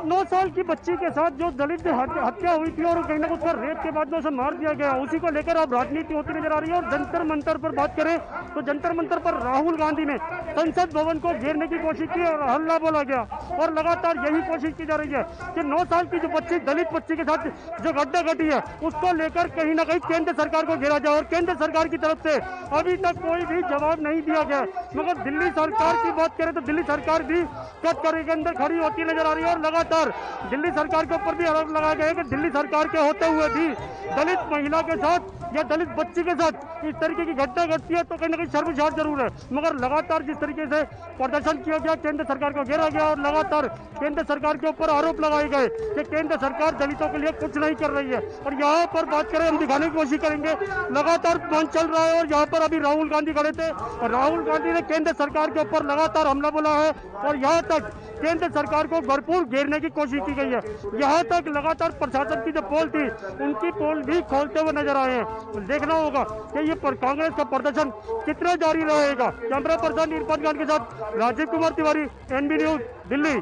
9 साल की बच्ची के साथ जो दलित हत्या हुई थी और कहीं ना उसका रेप के बाद में उसे मार दिया गया, उसी को लेकर अब राजनीति होती नजर आ रही है। और जंतर मंतर पर बात करें तो जंतर मंतर पर राहुल गांधी ने संसद भवन को घेरने की कोशिश की और हल्ला बोला गया। और लगातार यही कोशिश की जा रही है कि 9 साल की जो बच्ची, दलित बच्ची के साथ जो घटना घटी है, उसको लेकर कहीं ना कहीं केंद्र सरकार को घेरा जाए। और केंद्र सरकार की तरफ से अभी तक कोई भी जवाब नहीं दिया गया। मगर दिल्ली सरकार की बात करें तो दिल्ली सरकार भी कटघरे के अंदर खड़ी होती नजर आ रही है। और लगातार दिल्ली सरकार के ऊपर भी आरोप लगाया गया है कि दिल्ली सरकार के होते हुए भी दलित महिला के साथ या दलित बच्ची के साथ इस तरीके की घटना घटती है तो कहीं ना कहीं शर्मसार जरूर है। मगर लगातार जिस तरीके से प्रदर्शन किया गया, केंद्र सरकार को घेरा गया और लगातार केंद्र सरकार के ऊपर आरोप लगाए गए कि केंद्र सरकार दलितों के लिए कुछ नहीं कर रही है। और यहाँ पर बात करें, हम दिखाने की कोशिश करेंगे, लगातार मंच चल रहा है और यहाँ पर अभी राहुल गांधी खड़े थे और राहुल गांधी ने केंद्र सरकार के ऊपर लगातार हमला बोला है और यहाँ तक केंद्र सरकार को भरपूर घेरने की कोशिश की गई है। यहाँ तक लगातार प्रशासन की जो पोल थी उनकी पोल भी खोलते हुए नजर आए हैं। देखना होगा कि ये कांग्रेस का प्रदर्शन कितना जारी रहेगा। कैमरा पर्सन इरफान खान के साथ राजीव कुमार तिवारी, एनबी न्यूज, दिल्ली।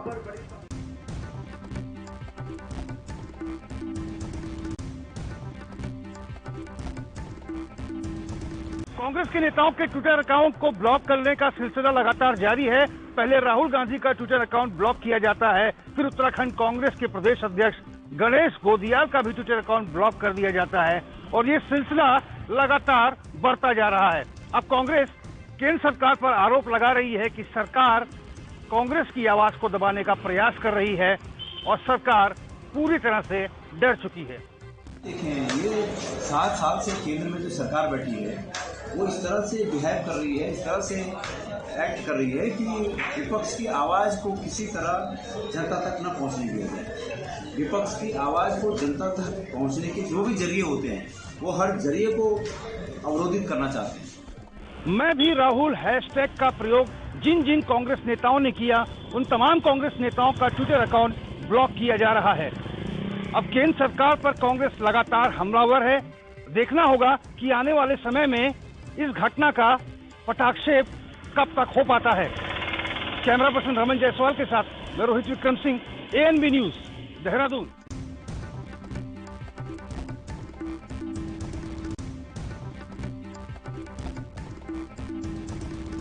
कांग्रेस के नेताओं के ट्विटर अकाउंट को ब्लॉक करने का सिलसिला लगातार जारी है। पहले राहुल गांधी का ट्विटर अकाउंट ब्लॉक किया जाता है, फिर उत्तराखंड कांग्रेस के प्रदेश अध्यक्ष गणेश गोदियाल का भी ट्विटर अकाउंट ब्लॉक कर दिया जाता है और ये सिलसिला लगातार बढ़ता जा रहा है। अब कांग्रेस केंद्र सरकार पर आरोप लगा रही है कि सरकार कांग्रेस की आवाज को दबाने का प्रयास कर रही है और सरकार पूरी तरह से डर चुकी है। देखें, ये 7 साल से केंद्र में जो सरकार बैठी है वो इस तरह से बिहेव कर रही है, इस तरह से एक्ट कर रही है कि विपक्ष की आवाज़ को किसी तरह जनता तक न पहुंचने दिया जाए। विपक्ष की आवाज़ को जनता तक पहुंचने के जो भी जरिए होते हैं वो हर जरिए को अवरोधित करना चाहते हैं। मैं भी राहुल हैशटैग का प्रयोग जिन जिन कांग्रेस नेताओं ने किया उन तमाम कांग्रेस नेताओं का ट्विटर अकाउंट ब्लॉक किया जा रहा है। अब केंद्र सरकार पर कांग्रेस लगातार हमलावर है। देखना होगा कि आने वाले समय में इस घटना का पटाक्षेप कब तक हो पाता है। कैमरा पर्सन रमन जायसवाल के साथ मैं रोहित विक्रम सिंह, एएनबी न्यूज, देहरादून।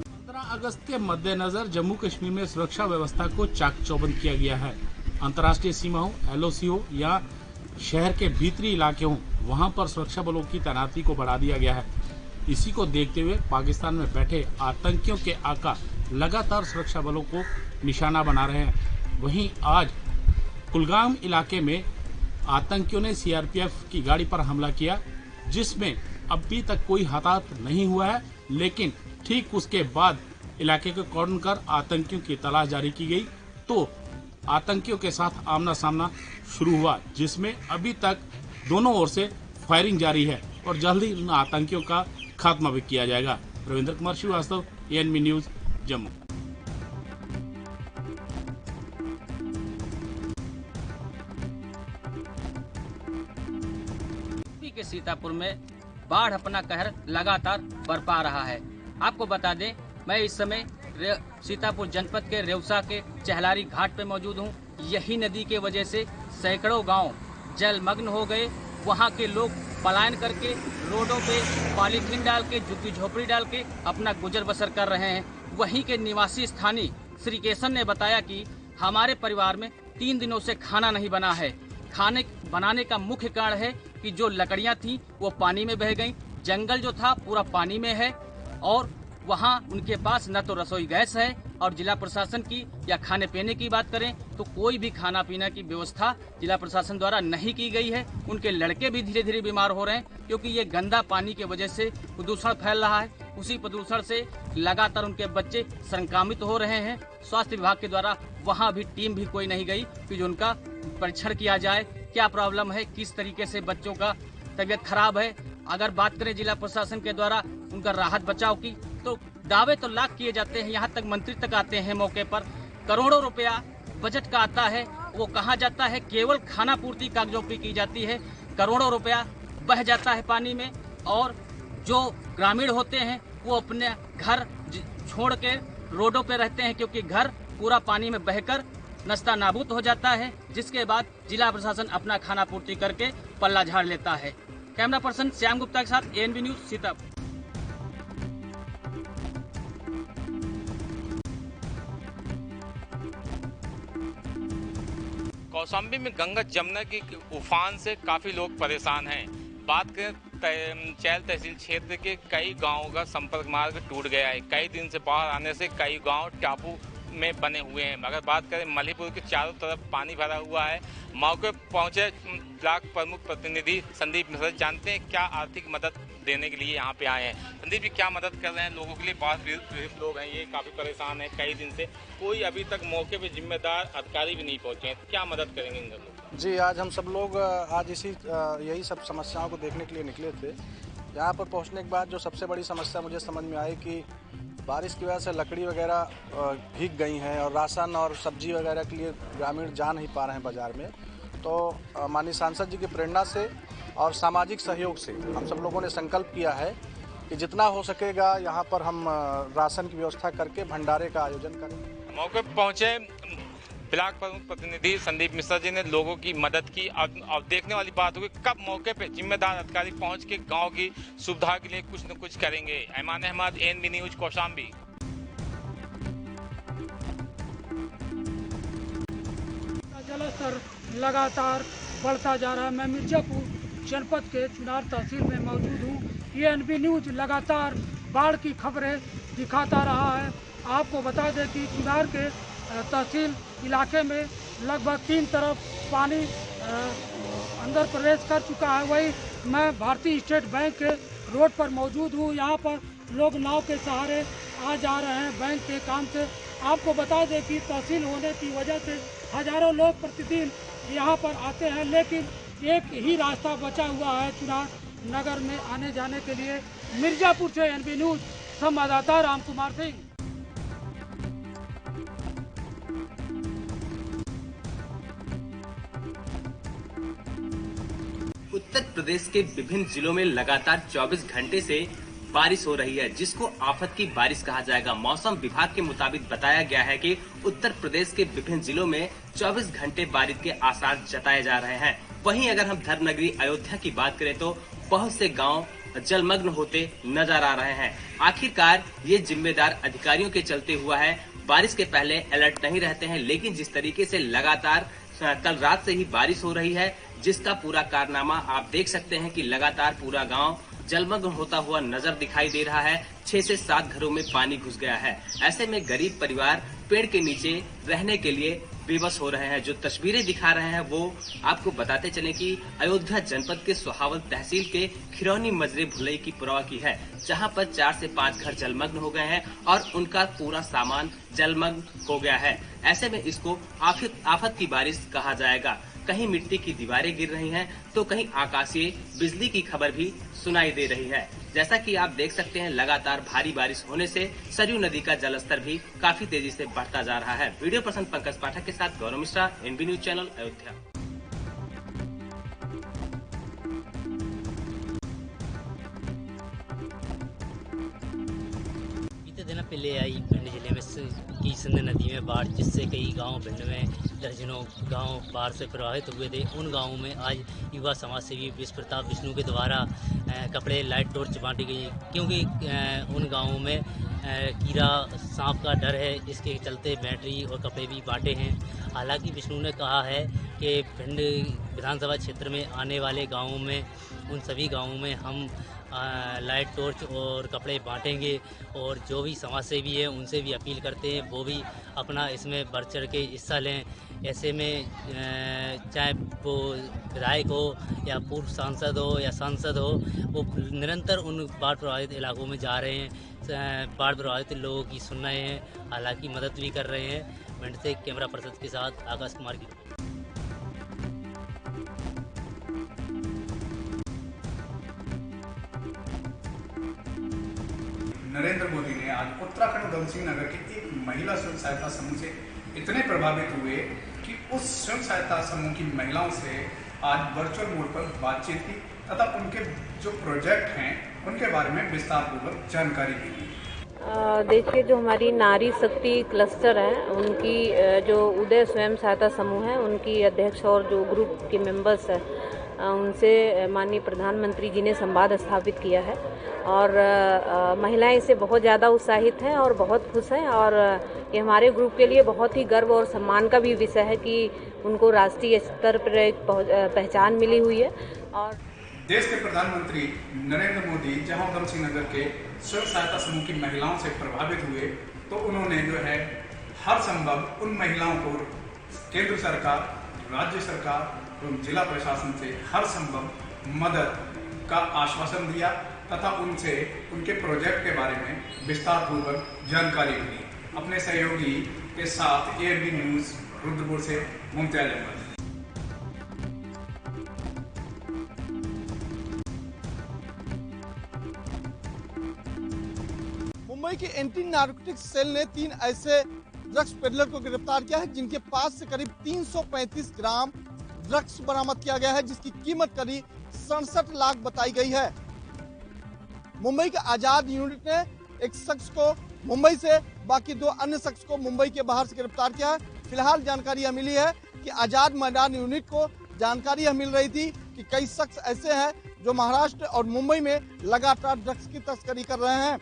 15 अगस्त के मद्देनजर जम्मू कश्मीर में सुरक्षा व्यवस्था को चाक चौबंद किया गया है। अंतर्राष्ट्रीय सीमा हो, एलओसी हो या शहर के भीतरी इलाके हों, वहां पर सुरक्षा बलों की तैनाती को बढ़ा दिया गया है। इसी को देखते हुए पाकिस्तान में बैठे आतंकियों के आका लगातार सुरक्षा बलों को निशाना बना रहे हैं। वहीं आज कुलगाम इलाके में आतंकियों ने सीआरपीएफ की गाड़ी पर हमला किया, जिसमें अभी तक कोई हताहत नहीं हुआ है, लेकिन ठीक उसके बाद इलाके को कॉर्डन कर आतंकियों की तलाश जारी की गई तो आतंकियों के साथ आमना सामना शुरू हुआ, जिसमें अभी तक दोनों ओर से फायरिंग जारी है और जल्द ही इन आतंकियों का खात्मा भी किया जाएगा। Ravindra Kumar Srivastava, ANB news, Jammu. के सीतापुर में बाढ़ अपना कहर लगातार बरपा रहा है। आपको बता दें, मैं इस समय सीतापुर जनपद के रेवसा के चहलारी घाट पे मौजूद हूँ। यही नदी के वजह से सैकड़ों गांव जलमग्न हो गए। वहाँ के लोग पलायन करके रोडों पे पॉलीथीन डाल के, झुग्गी झोपड़ी डाल के अपना गुजर बसर कर रहे हैं। वहीं के निवासी स्थानीय श्री केशन ने बताया कि हमारे परिवार में 3 दिनों से खाना नहीं बना है। खाने बनाने का मुख्य कारण है कि जो लकड़ियां थी वो पानी में बह गईं, जंगल जो था पूरा पानी में है और वहाँ उनके पास न तो रसोई गैस है और जिला प्रशासन की या खाने पीने की बात करें तो कोई भी खाना पीना की व्यवस्था जिला प्रशासन द्वारा नहीं की गई है। उनके लड़के भी धीरे धीरे बीमार हो रहे हैं क्योंकि ये गंदा पानी के वजह से प्रदूषण फैल रहा है। उसी प्रदूषण से लगातार उनके बच्चे संक्रमित हो रहे हैं। स्वास्थ्य विभाग के द्वारा वहाँ भी टीम भी कोई नहीं गई कि जो उनका परीक्षण किया जाए, क्या प्रॉब्लम है, किस तरीके से बच्चों का तबीयत खराब है। अगर बात करें जिला प्रशासन के द्वारा उनका राहत बचाव की तो दावे तो लाख किए जाते हैं, यहाँ तक मंत्री तक आते हैं मौके पर। करोड़ों रुपया बजट का आता है, वो कहाँ जाता है? केवल खाना पूर्ति कागजों की जाती है। करोड़ों रुपया बह जाता है पानी में और जो ग्रामीण होते हैं वो अपने घर छोड़ के रोडों पे रहते हैं क्योंकि घर पूरा पानी में बहकर नाश्ता नाबूद हो जाता है, जिसके बाद जिला प्रशासन अपना खाना पूर्ति करके पल्ला झाड़ लेता है। कैमरा पर्सन श्याम गुप्ता के साथ ANB न्यूज सीतापुर। कौशाम्बी में गंगा जमुना की उफान से काफी लोग परेशान हैं। बात करें चैल तहसील क्षेत्र के कई गांवों का संपर्क मार्ग टूट गया है। कई दिन से बाढ़ आने से कई गांव टापू में बने हुए हैं। अगर बात करें मलीपुर के चारों तरफ पानी भरा हुआ है। मौके पर पहुंचे ब्लॉक प्रमुख प्रतिनिधि संदीप मिश्रा जानते हैं क्या आर्थिक मदद देने के लिए यहाँ पे आए हैं। संदीप जी, क्या मदद कर रहे हैं लोगों के लिए? बाढ़ पीड़ित लोग हैं, ये काफी परेशान है कई दिन से। कोई अभी तक मौके पे जिम्मेदार अधिकारी भी नहीं पहुंचे हैं, क्या मदद करेंगे इन लोग? जी, आज हम सब लोग आज यही सब समस्याओं को देखने के लिए निकले थे। यहाँ पर पहुँचने के बाद जो सबसे बड़ी समस्या मुझे समझ में आई कि बारिश की वजह से लकड़ी वगैरह भीग गई हैं और राशन और सब्जी वगैरह के लिए ग्रामीण जा नहीं पा रहे हैं बाज़ार में। तो माननीय सांसद जी की प्रेरणा से और सामाजिक सहयोग से हम सब लोगों ने संकल्प किया है कि जितना हो सकेगा यहाँ पर हम राशन की व्यवस्था करके भंडारे का आयोजन करें। मौके पर पहुँचे ब्लॉक प्रमुख प्रतिनिधि संदीप मिश्रा जी ने लोगों की मदद की। अब देखने वाली बात होगी कब मौके पे जिम्मेदार अधिकारी पहुंच के गांव की सुविधा के लिए कुछ न कुछ करेंगे। Aiman Ahmad, ANB news, Kaushambi. जलस्तर लगातार बढ़ता जा रहा है। मैं मिर्जापुर जनपद के चुनार तहसील में मौजूद हूँ। ANB न्यूज लगातार बाढ़ की खबरें दिखाता रहा है। आपको बता दें कि चुनार के तहसील इलाके में लगभग 3 तरफ पानी अंदर प्रवेश कर चुका है। वही मैं भारतीय स्टेट बैंक के रोड पर मौजूद हूँ। यहाँ पर लोग नाव के सहारे आ जा रहे हैं बैंक के काम से। आपको बता दें कि तहसील होने की वजह से हजारों लोग प्रतिदिन यहाँ पर आते हैं, लेकिन एक ही रास्ता बचा हुआ है चुनार नगर में आने जाने के लिए। मिर्जापुर से ANB न्यूज संवाददाता राम कुमार सिंह। उत्तर प्रदेश के विभिन्न जिलों में लगातार 24 घंटे से बारिश हो रही है, जिसको आफत की बारिश कहा जाएगा। मौसम विभाग के मुताबिक बताया गया है कि उत्तर प्रदेश के विभिन्न जिलों में 24 घंटे बारिश के आसार जताए जा रहे हैं। वहीं अगर हम धर्मनगरी अयोध्या की बात करें तो बहुत से गांव जलमग्न होते नजर आ रहे हैं। आखिरकार ये जिम्मेदार अधिकारियों के चलते हुआ है। बारिश के पहले अलर्ट नहीं रहते हैं, लेकिन जिस तरीके से लगातार कल रात से ही बारिश हो रही है, जिसका पूरा कारनामा आप देख सकते हैं कि लगातार पूरा गांव जलमग्न होता हुआ नजर दिखाई दे रहा है। 6 से 7 घरों में पानी घुस गया है। ऐसे में गरीब परिवार पेड़ के नीचे रहने के लिए बेबस हो रहे हैं। जो तस्वीरें दिखा रहे हैं वो आपको बताते चले कि अयोध्या जनपद के सोहावल तहसील के खिरौनी मजरे भुलई की पुरवा की है, जहां पर 4 से 5 घर जलमग्न हो गए हैं और उनका पूरा सामान जलमग्न हो गया है। ऐसे में इसको आफत की बारिश कहा जाएगा। कहीं मिट्टी की दीवारें गिर रही हैं तो कहीं आकाशीय बिजली की खबर भी सुनाई दे रही है। जैसा कि आप देख सकते हैं, लगातार भारी बारिश होने से सरयू नदी का जलस्तर भी काफी तेजी से बढ़ता जा रहा है। वीडियो पर्सन पंकज पाठक के साथ Gaurav Mishra, ANB news channel, Ayodhya. दिन पहले आई भिंड जिले में की सिंध नदी में बाढ़, जिससे कई गांव भिंड में दर्जनों गांव बाढ़ से प्रभावित हुए थे। उन गांवों में आज युवा समाज सेवी विश्व प्रताप विष्णु के द्वारा कपड़े, लाइट, टॉर्च बांटी गई, क्योंकि उन गांवों में कीड़ा सांप का डर है। इसके चलते बैटरी और कपड़े भी बांटे हैं। हालांकि विष्णु ने कहा है कि भिंड विधानसभा क्षेत्र में आने वाले गाँवों में, उन सभी गाँवों में हम लाइट, टॉर्च और कपड़े बांटेंगे और जो भी समाजसेवी हैं उनसे भी अपील करते हैं वो भी अपना इसमें बढ़ चढ़ के हिस्सा लें। ऐसे में चाहे वो विधायक हो या पूर्व सांसद हो या सांसद हो, वो निरंतर उन बाढ़ प्रभावित इलाकों में जा रहे हैं, बाढ़ प्रभावित लोगों की सुन रहे हैं, हालांकि मदद भी कर रहे हैं। भिंड से कैमरा पर्सन के साथ आकाश कुमार की। नरेंद्र मोदी ने आज उत्तराखंड उधम सिंह नगर की एक महिला स्वयं सहायता समूह से इतने प्रभावित हुए कि उस स्वयं सहायता समूह की महिलाओं से आज वर्चुअल मोड पर बातचीत की तथा उनके जो प्रोजेक्ट हैं उनके बारे में विस्तार पूर्वक जानकारी दी। देखिए, जो हमारी नारी शक्ति क्लस्टर है, उनकी जो उदय स्वयं सहायता समूह है, उनकी अध्यक्ष और जो ग्रुप के मेंबर्स हैं, उनसे माननीय प्रधानमंत्री जी ने संवाद स्थापित किया है और महिलाएं इससे बहुत ज़्यादा उत्साहित हैं और बहुत खुश हैं और ये हमारे ग्रुप के लिए बहुत ही गर्व और सम्मान का भी विषय है कि उनको राष्ट्रीय स्तर पर एक पहचान मिली हुई है। और देश के प्रधानमंत्री नरेंद्र मोदी जहां उधम सिंह नगर के स्वयं सहायता समूह की महिलाओं से प्रभावित हुए तो उन्होंने जो है हर संभव उन महिलाओं को केंद्र सरकार, राज्य सरकार एवं जिला प्रशासन से हर संभव मदद का आश्वासन दिया तथा उनसे उनके प्रोजेक्ट के बारे में विस्तार पूर्वक जानकारी ली। अपने सहयोगी के साथ ANB न्यूज रुद्रपुर से मुमताज अहमद। मुंबई की एंटी नारकोटिक्स सेल ने 3 ऐसे ड्रग्स पेडलर को गिरफ्तार किया है जिनके पास से करीब 335 ग्राम ड्रग्स बरामद किया गया है, जिसकी कीमत करीब 67 लाख बताई गई है। मुंबई के आजाद यूनिट ने एक शख्स को मुंबई से, बाकी 2 अन्य शख्स को मुंबई के बाहर से गिरफ्तार किया है। फिलहाल जानकारी यह मिली है कि आजाद मैदान यूनिट को जानकारी यह मिल रही थी कि कई शख्स ऐसे हैं जो महाराष्ट्र और मुंबई में लगातार ड्रग्स की तस्करी कर रहे हैं।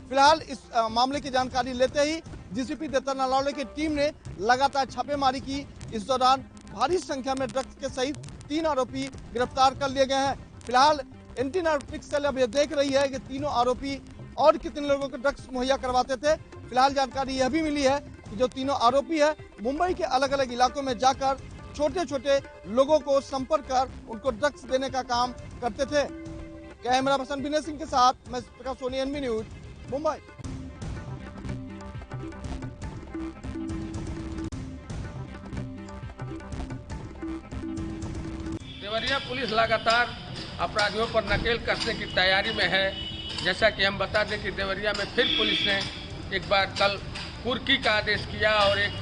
फिलहाल इस मामले की जानकारी लेते ही DCP दत्ता नलावड़े की टीम ने लगातार छापेमारी की। इस दौरान भारी संख्या में ड्रग्स के सहित 3 आरोपी गिरफ्तार कर लिए गए हैं। फिलहाल एंटी नारकोटिक्स सेल अब यह देख रही है कि तीनों आरोपी और कितने लोगों को ड्रग्स मुहैया करवाते थे। फिलहाल जानकारी यह भी मिली है कि जो तीनों आरोपी है मुंबई के अलग अलग इलाकों में जाकर छोटे छोटे लोगों को संपर्क कर उनको ड्रग्स देने का काम करते थे। कैमरा पर्सन विनय सिंह के साथ मैं Prakash Soni, ANB news, Mumbai. Deoria police लगातार अपराधियों पर नकेल कसने की तैयारी में है। जैसा कि हम बता दें कि देवरिया में फिर पुलिस ने एक बार कल कुर्की का आदेश किया और एक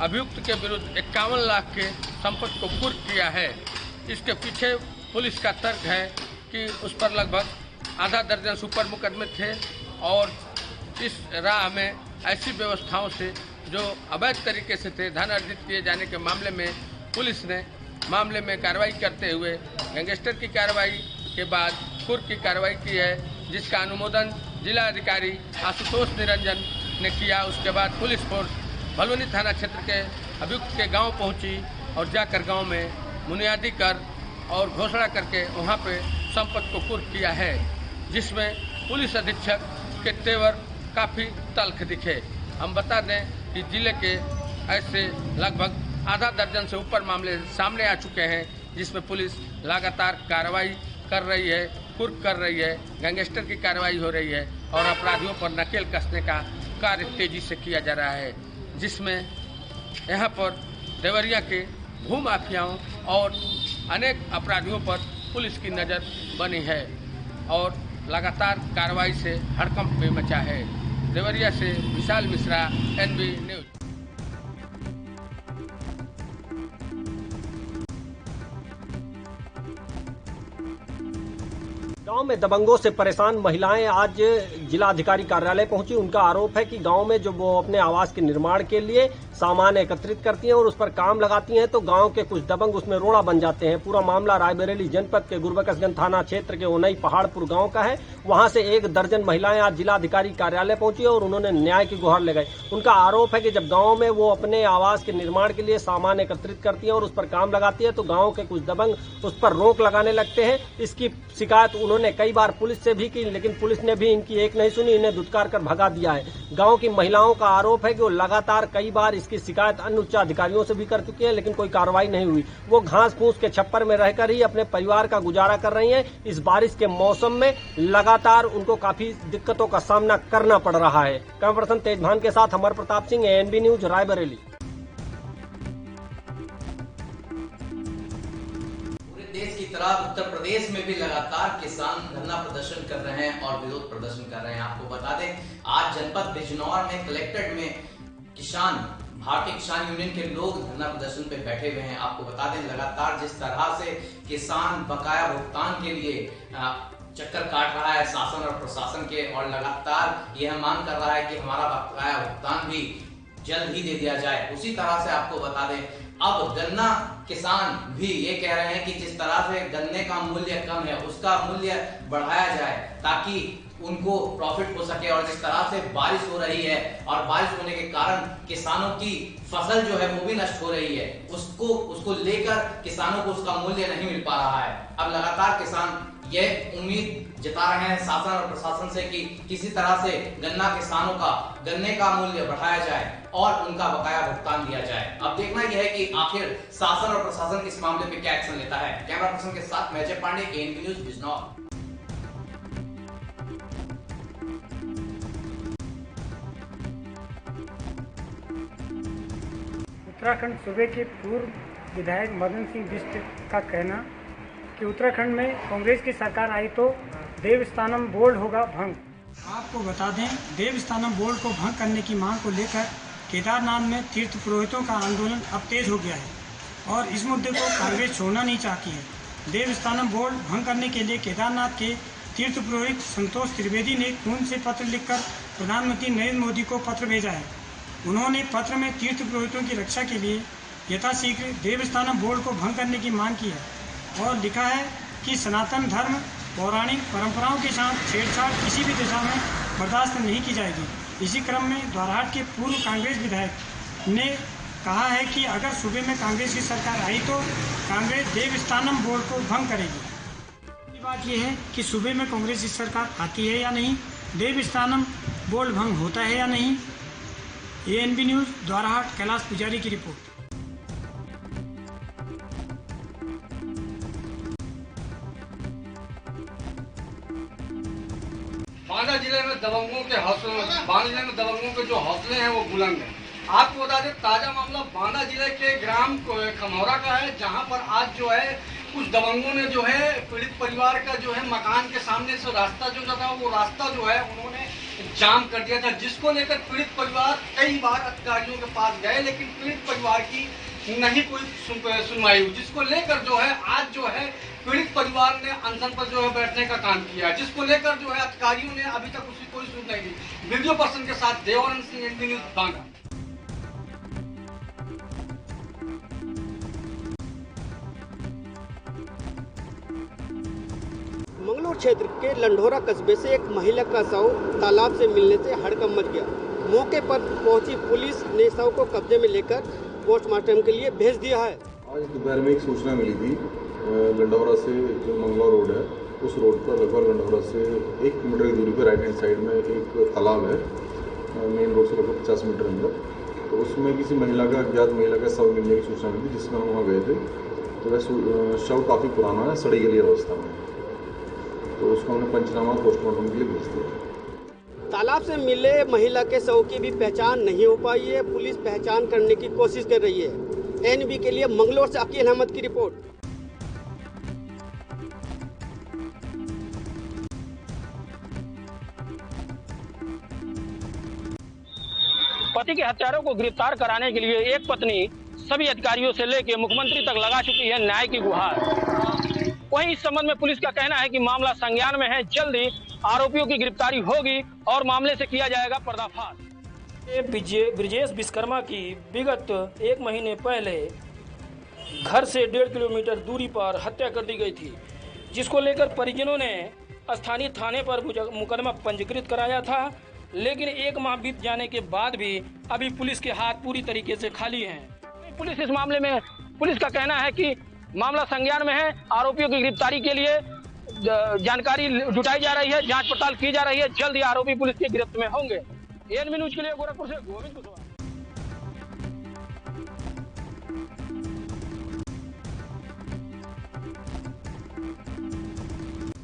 अभियुक्त के विरुद्ध 51 लाख के संपत्ति को कुर्क किया है। इसके पीछे पुलिस का तर्क है कि उस पर लगभग आधा दर्जन सुपर मुकदमे थे और इस राह में ऐसी व्यवस्थाओं से जो अवैध तरीके से थे धन अर्जित किए जाने के मामले में पुलिस ने मामले में कार्रवाई करते हुए गैंगस्टर की कार्रवाई के बाद कुर्क की कार्रवाई की है, जिसका अनुमोदन जिला अधिकारी आशुतोष निरंजन ने किया। उसके बाद पुलिस फोर्स भलुनी थाना क्षेत्र के अभियुक्त के गांव पहुंची और जाकर गांव में बुनियादी कर और घोषणा करके वहां पे संपत्ति को कुर्क किया है, जिसमें पुलिस अधीक्षक के तेवर काफ़ी तल्ख दिखे। हम बता दें कि जिले के ऐसे लगभग आधा दर्जन से ऊपर मामले सामने आ चुके हैं, जिसमें पुलिस लगातार कार्रवाई कर रही है, कुर्क कर रही है, गैंगस्टर की कार्रवाई हो रही है और अपराधियों पर नकेल कसने का कार्य तेजी से किया जा रहा है, जिसमें यहाँ पर देवरिया के भूमाफियाओं और अनेक अपराधियों पर पुलिस की नज़र बनी है और लगातार कार्रवाई से हड़कंप में मचा है। देवरिया से विशाल मिश्रा, ANB न्यूज। गांव में दबंगों से परेशान महिलाएं आज जिलाधिकारी कार्यालय पहुंची। उनका आरोप है कि गांव में जो वो अपने आवास के निर्माण के लिए सामान एकत्रित करती हैं और उस पर काम लगाती हैं तो गांव के कुछ दबंग उसमें रोड़ा बन जाते हैं। पूरा मामला रायबरेली जनपद के गुरबकसगंज थाना क्षेत्र के ओनई पहाड़पुर गांव का है। वहां से 1 दर्जन महिलाएं आज जिलाधिकारी कार्यालय पहुंची और उन्होंने न्याय की गुहार लगाई। उनका आरोप है कि जब गाँव में वो अपने आवास के निर्माण के लिए सामान एकत्रित करती है और उस पर काम लगाती है तो गाँव के कुछ दबंग उस पर रोक लगाने लगते हैं। इसकी शिकायत उन्होंने कई बार पुलिस से भी की, लेकिन पुलिस ने भी इनकी एक नहीं सुनी, इन्हें धुतकार कर भगा दिया है। गांव की महिलाओं का आरोप है कि वो लगातार कई बार इसकी शिकायत अन्य उच्च अधिकारियों से भी कर चुकी है, लेकिन कोई कार्रवाई नहीं हुई। वो घास फूस के छप्पर में रहकर ही अपने परिवार का गुजारा कर रही हैं। इस बारिश के मौसम में लगातार उनको काफी दिक्कतों का सामना करना पड़ रहा है। कैमरा पर्सन तेजभान के साथ अमर प्रताप सिंह, ANB न्यूज, रायबरेली। देश की तरह उत्तर प्रदेश में भी लगातार किसान धरना प्रदर्शन कर रहे हैं और विरोध प्रदर्शन कर रहे हैं। आपको बता दें आज जनपद बिजनौर में कलेक्ट्रेट में किसान भारतीय किसान यूनियन के लोग धरना प्रदर्शन पे बैठे हुए हैं। आपको बता दें लगातार जिस तरह से किसान बकाया भुगतान के लिए चक्कर काट रहा है शासन और प्रशासन के, और लगातार यह मांग कर रहा है कि हमारा बकाया भुगतान भी जल्द ही दे दिया जाए। उसी तरह से आपको बता दें, अब गन्ना किसान भी ये कह रहे हैं कि जिस तरह से गन्ने का मूल्य कम है उसका मूल्य बढ़ाया जाए ताकि उनको प्रॉफिट हो सके। और जिस तरह से बारिश हो रही है और बारिश होने के कारण किसानों की फसल जो है वो भी नष्ट हो रही है, उसको लेकर किसानों को उसका मूल्य नहीं मिल पा रहा है। अब लगातार किसान ये उम्मीद जता रहे हैं शासन और प्रशासन से कि किसी तरह से गन्ने का मूल्य बढ़ाया जाए और उनका बकाया भुगतान दिया जाए। अब देखना यह है कि आखिर शासन और प्रशासन इस मामले में क्या एक्शन लेता है। कैमरा पर्सन के साथ मैं अजय पांडे, ANP न्यूज़ बिजनौर। उत्तराखंड सूबे के पूर्व विधायक मदन सिंह बिष्ट का कहना कि उत्तराखंड में कांग्रेस की सरकार आई तो देवस्थानम बोर्ड होगा भंग। आपको बता दें, देवस्थानम बोर्ड को भंग करने की मांग को लेकर केदारनाथ में तीर्थ पुरोहितों का आंदोलन अब तेज हो गया है और इस मुद्दे को कांग्रेस छोड़ना नहीं चाहती है। देवस्थानम बोर्ड भंग करने के लिए केदारनाथ के तीर्थ पुरोहित संतोष त्रिवेदी ने खून से पत्र लिखकर प्रधानमंत्री नरेंद्र मोदी को पत्र भेजा है। उन्होंने पत्र में तीर्थ पुरोहितों की रक्षा के लिए यथाशीघ्र देवस्थानम बोर्ड को भंग करने की मांग की है और लिखा है कि सनातन धर्म पौराणिक परंपराओं के साथ छेड़छाड़ किसी भी दिशा में बर्दाश्त नहीं की जाएगी। इसी क्रम में द्वारहाट के पूर्व कांग्रेस विधायक ने कहा है कि अगर सूबे में कांग्रेस की सरकार आई तो कांग्रेस देवस्थानम बोर्ड को भंग करेगी। बात यह है कि सूबे में कांग्रेस की सरकार आती है या नहीं, देवस्थानम बोर्ड भंग होता है या नहीं। ANP न्यूज़ द्वारहाट, कैलाश पुजारी की रिपोर्ट। बांदा जिले में दबंगों के जो हौसले हैं वो बुलंद हैं। आपको बता दें, ताजा मामला बांदा जिले के ग्राम खमौरा का है, जहां पर आज जो है कुछ दबंगों ने जो है पीड़ित परिवार का जो है मकान के सामने से रास्ता जो था वो रास्ता जो है उन्होंने जाम कर दिया था, जिसको लेकर पीड़ित परिवार कई बार अधिकारियों के पास गए लेकिन पीड़ित परिवार की नहीं कोई सुनवाई हुई, जिसको लेकर जो है आज जो है पीड़ित परिवार ने अनशन पर जो है बैठने का काम किया, जिसको लेकर जो है अधिकारियों ने अभी तक उसकी कोई सुनवाई नहीं दी। वीडियो पर्सन के साथ देवानंद सिंह, ANP न्यूज़ बांदा। मंगलूर क्षेत्र के लंढोरा कस्बे से एक महिला का शव तालाब से मिलने से हड़कंप मच गया। मौके पर पहुंची पुलिस ने शव को कब्जे में लेकर पोस्टमार्टम के लिए भेज दिया है। आज दोपहर में एक सूचना मिली थी, लंढोरा से जो मंगलौर रोड है उस रोड पर लगभग लंढोरा से 1 किलोमीटर की दूरी पर राइट हैंड साइड में एक तालाब है, मेन रोड से लगभग 50 मीटर अंदर। तो उसमें किसी अज्ञात महिला का शव मिलने की सूचना मिली, जिसमें हम वहाँ गए थे। तो वह शव काफ़ी पुराना है, सड़ी गली अवस्था में, तो उसको हमने पंचनामा पोस्टमार्टम के लिए भेज दिया। तालाब से मिले महिला के शव की भी पहचान नहीं हो पाई है। पुलिस पहचान करने की कोशिश कर रही है। ANP के लिए मंगलौर से अकील अहमद की रिपोर्ट। पति के हत्यारों को गिरफ्तार कराने के लिए एक पत्नी सभी अधिकारियों से लेकर मुख्यमंत्री तक लगा चुकी है न्याय की गुहार। वहीं इस संबंध में पुलिस का कहना है कि मामला संज्ञान में है, जल्द ही आरोपियों की गिरफ्तारी होगी और मामले से किया जाएगा पर्दाफाश। ब्रिजेश विश्वकर्मा की विगत 1 महीने पहले घर से 1.5 किलोमीटर दूरी पर हत्या कर दी गई थी, जिसको लेकर परिजनों ने स्थानीय थाने पर मुकदमा पंजीकृत कराया था। लेकिन 1 माह बीत जाने के बाद भी अभी पुलिस के हाथ पूरी तरीके से खाली हैं। पुलिस इस मामले में पुलिस का कहना है कि मामला संज्ञान में है, आरोपियों की गिरफ्तारी के लिए जानकारी जुटाई जा रही है, जांच पड़ताल की जा रही है, जल्द ही आरोपी पुलिस की गिरफ्त में होंगे। ANP न्यूज़ के लिए गोरखपुर से गोविंद कुशवाहा।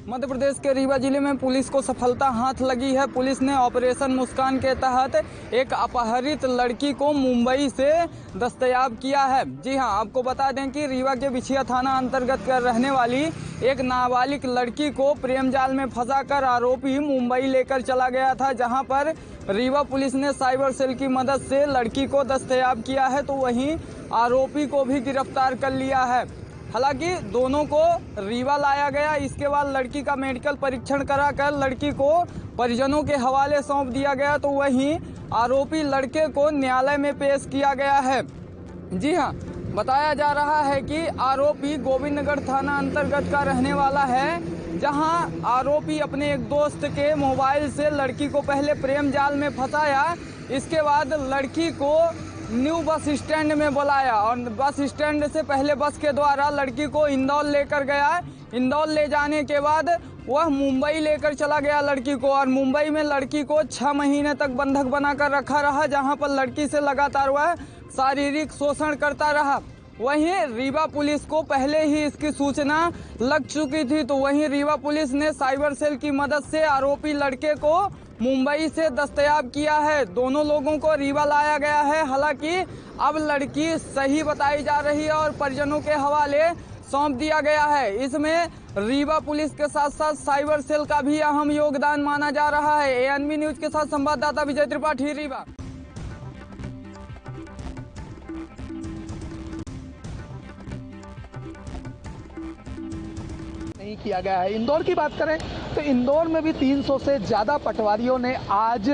मध्य प्रदेश के रीवा जिले में पुलिस को सफलता हाथ लगी है। पुलिस ने ऑपरेशन मुस्कान के तहत एक अपहरित लड़की को मुंबई से दस्तयाब किया है। जी हां, आपको बता दें कि रीवा के बिछिया थाना अंतर्गत रहने वाली एक नाबालिग लड़की को प्रेम जाल में फंसाकर आरोपी मुंबई लेकर चला गया था, जहां पर रीवा पुलिस ने साइबर सेल की मदद से लड़की को दस्तयाब किया है, तो वहीं आरोपी को भी गिरफ्तार कर लिया है। हालांकि दोनों को रीवा लाया गया। इसके बाद लड़की का मेडिकल परीक्षण कराकर लड़की को परिजनों के हवाले सौंप दिया गया, तो वहीं आरोपी लड़के को न्यायालय में पेश किया गया है। जी हाँ, बताया जा रहा है कि आरोपी गोविंदनगर थाना अंतर्गत का रहने वाला है, जहां आरोपी अपने एक दोस्त के मोबाइल से लड़की को पहले प्रेम जाल में फंसाया, इसके बाद लड़की को न्यू बस स्टैंड में बुलाया और बस स्टैंड से पहले बस के द्वारा लड़की को इंदौर लेकर गया। इंदौर ले जाने के बाद वह मुंबई लेकर चला गया लड़की को, और मुंबई में लड़की को 6 महीने तक बंधक बनाकर रखा रहा, जहां पर लड़की से लगातार वह शारीरिक शोषण करता रहा। वहीं रीवा पुलिस को पहले ही इसकी सूचना लग चुकी थी, तो वहीं रीवा पुलिस ने साइबर सेल की मदद से आरोपी लड़के को मुंबई से दस्तयाब किया है। दोनों लोगों को रीवा लाया गया है। हालांकि अब लड़की सही बताई जा रही है और परिजनों के हवाले सौंप दिया गया है। इसमें रीवा पुलिस के साथ साथ साइबर सेल का भी अहम योगदान माना जा रहा है। एएनबी न्यूज के साथ संवाददाता विजय त्रिपाठी, रीवा। नहीं किया गया है। इंदौर की बात करें तो इंदौर में भी 300 से ज़्यादा पटवारियों ने आज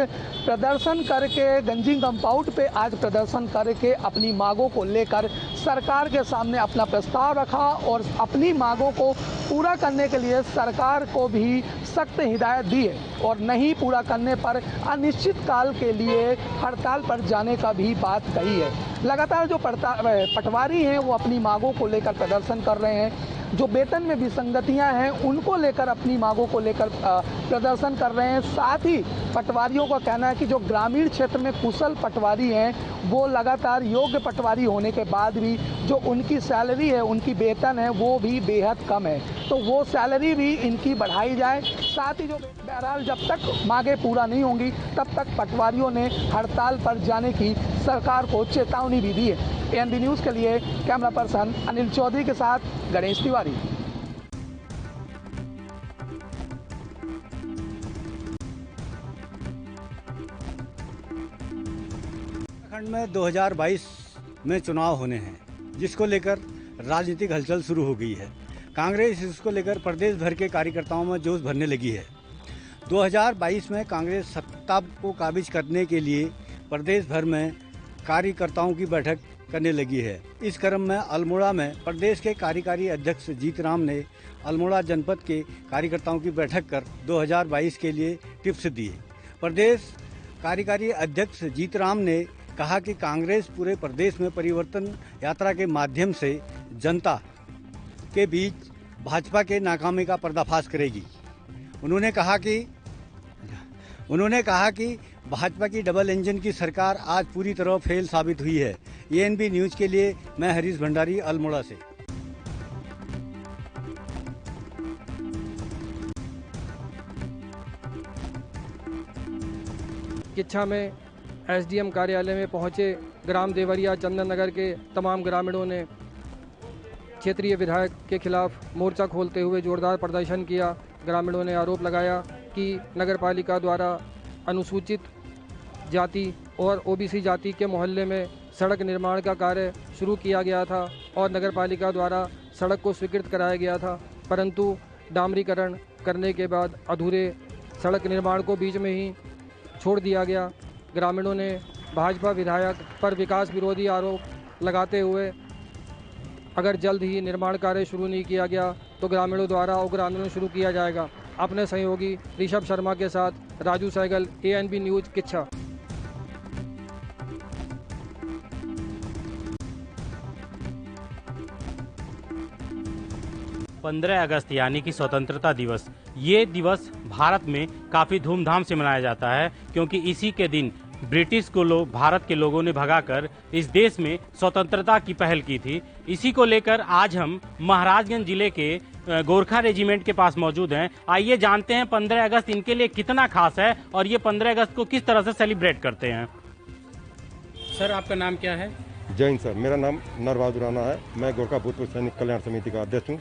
प्रदर्शन करके गंजिंग कंपाउंड पे आज प्रदर्शन करके अपनी मांगों को लेकर सरकार के सामने अपना प्रस्ताव रखा और अपनी मांगों को पूरा करने के लिए सरकार को भी सख्त हिदायत दी है और नहीं पूरा करने पर अनिश्चित काल के लिए हड़ताल पर जाने का भी बात कही है। लगातार जो पटवारी हैं वो अपनी मांगों को लेकर प्रदर्शन कर रहे हैं। जो वेतन में विसंगतियां हैं उनको लेकर अपनी मांगों को लेकर प्रदर्शन कर रहे हैं। साथ ही पटवारियों का कहना है कि जो ग्रामीण क्षेत्र में कुशल पटवारी हैं वो लगातार योग्य पटवारी होने के बाद भी जो उनकी सैलरी है, उनकी वेतन है, वो भी बेहद कम है, तो वो सैलरी भी इनकी बढ़ाई जाए। साथ ही जो बहरहाल जब तक मांगे पूरा नहीं होंगी तब तक पटवारियों ने हड़ताल पर जाने की सरकार को चेतावनी भी दी है। एएनबी न्यूज़ के लिए कैमरा पर्सन अनिल चौधरी के साथ गणेश तिवारी। उत्तराखंड में 2022 में चुनाव होने हैं, जिसको लेकर राजनीतिक हलचल शुरू हो गई है। कांग्रेस इसको लेकर प्रदेश भर के कार्यकर्ताओं में जोश भरने लगी है। 2022 में कांग्रेस सत्ता को काबिज करने के लिए प्रदेश भर में कार्यकर्ताओं की बैठक करने लगी है। इस क्रम में अल्मोड़ा में प्रदेश के कार्यकारी अध्यक्ष जीतराम ने अल्मोड़ा जनपद के कार्यकर्ताओं की बैठक कर 2022 के लिए टिप्स दिए। प्रदेश कार्यकारी अध्यक्ष जीतराम ने कहा कि कांग्रेस पूरे प्रदेश में परिवर्तन यात्रा के माध्यम से जनता के बीच भाजपा के नाकामी का पर्दाफाश करेगी। उन्होंने कहा कि भाजपा की डबल इंजन की सरकार आज पूरी तरह फेल साबित हुई है। एएनबी न्यूज के लिए मैं हरीश भंडारी, अल्मोड़ा से। किच्छा में एसडीएम कार्यालय में पहुंचे ग्राम देवरिया चंदन नगर के तमाम ग्रामीणों ने क्षेत्रीय विधायक के खिलाफ मोर्चा खोलते हुए जोरदार प्रदर्शन किया। ग्रामीणों ने आरोप लगाया कि नगरपालिका द्वारा अनुसूचित जाति और ओबीसी जाति के मोहल्ले में सड़क निर्माण का कार्य शुरू किया गया था और नगरपालिका द्वारा सड़क को स्वीकृत कराया गया था, परंतु डामरीकरण करने के बाद अधूरे सड़क निर्माण को बीच में ही छोड़ दिया गया। ग्रामीणों ने भाजपा विधायक पर विकास विरोधी आरोप लगाते हुए अगर जल्द ही निर्माण कार्य शुरू नहीं किया गया तो ग्रामीणों द्वारा उग्र आंदोलन शुरू किया जाएगा। अपने सहयोगी ऋषभ शर्मा के साथ राजू सहगल, एएनबी न्यूज, किच्छा। पंद्रह अगस्त यानी कि स्वतंत्रता दिवस, ये दिवस भारत में काफ़ी धूमधाम से मनाया जाता है, क्योंकि इसी के दिन ब्रिटिश को भारत के लोगों ने भगाकर इस देश में स्वतंत्रता की पहल की थी। इसी को लेकर आज हम महाराजगंज जिले के गोरखा रेजिमेंट के पास मौजूद हैं। आइए जानते हैं 15 अगस्त इनके लिए कितना खास है और ये 15 अगस्त को किस तरह से सेलिब्रेट करते हैं। सर, आपका नाम क्या है? जैन सर, मेरा नाम नरबहादुर राणा है। मैं गोरखा भूतपूर्व सैनिक कल्याण समिति का अध्यक्ष हूँ।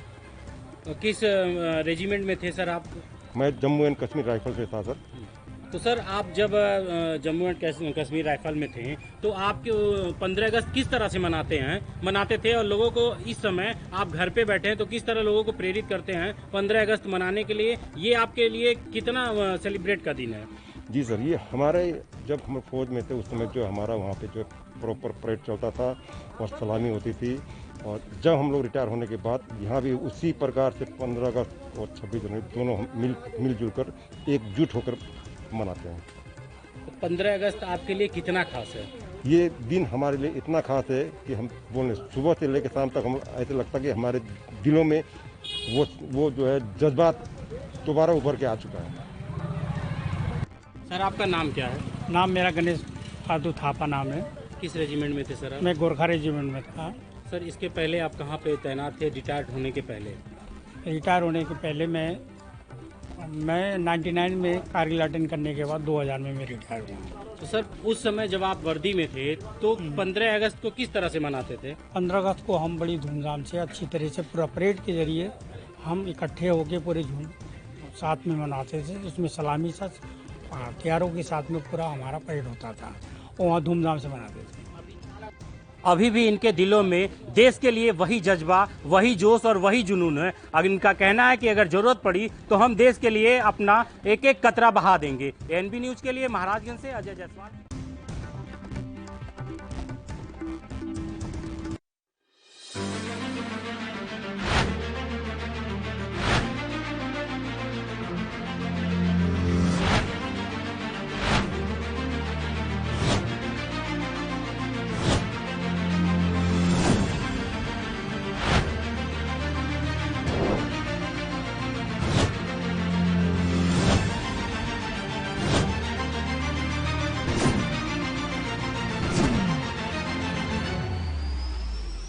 किस रेजिमेंट में थे सर आप? मैं जम्मू एंड कश्मीर राइफल से था सर। तो सर आप जब जम्मू एंड कश्मीर राइफल में थे तो आप 15 अगस्त किस तरह से मनाते थे और लोगों को इस समय आप घर पे बैठे हैं तो किस तरह लोगों को प्रेरित करते हैं 15 अगस्त मनाने के लिए? ये आपके लिए कितना सेलिब्रेट का दिन है? जी सर, ये हमारे जब हम फौज में थे उस समय जो हमारा वहाँ पे जो प्रॉपर परेड चलता था और सलामी होती थी, और जब हम लोग रिटायर होने के बाद यहाँ भी उसी प्रकार से 15 अगस्त और 26 जनवरी दोनों हम मिलजुल कर एकजुट होकर मनाते हैं। 15 अगस्त आपके लिए कितना खास है? ये दिन हमारे लिए इतना खास है कि हम बोले सुबह से लेकर शाम तक हम ऐसे लगता है कि हमारे दिलों में वो जो है जज्बात दोबारा उभर के आ चुका है। सर आपका नाम क्या है? नाम मेरा गणेश फादू थापा नाम है। किस रेजिमेंट में थे सर आप? मैं गोरखा रेजिमेंट में था। सर इसके पहले आप कहाँ पे तैनात थे रिटायर्ड होने के पहले? रिटायर होने के पहले मैं 99 में कारगिल अटेंड करने के बाद 2000 में मैं रिटायर हुआ। तो सर उस समय जब आप वर्दी में थे तो 15 अगस्त को किस तरह से मनाते थे? 15 अगस्त को हम बड़ी धूमधाम से अच्छी तरह से पूरा परेड के जरिए हम इकट्ठे होके पूरे साथ में मनाते थे। उसमें सलामी साथ हथियारों के साथ में पूरा हमारा परेड होता था और वहाँ धूमधाम से मनाते थे। अभी भी इनके दिलों में देश के लिए वही जज्बा, वही जोश और वही जुनून है। अब इनका कहना है कि अगर जरूरत पड़ी तो हम देश के लिए अपना एक एक कतरा बहा देंगे। एनबी न्यूज के लिए महाराजगंज से अजय जायसवाल।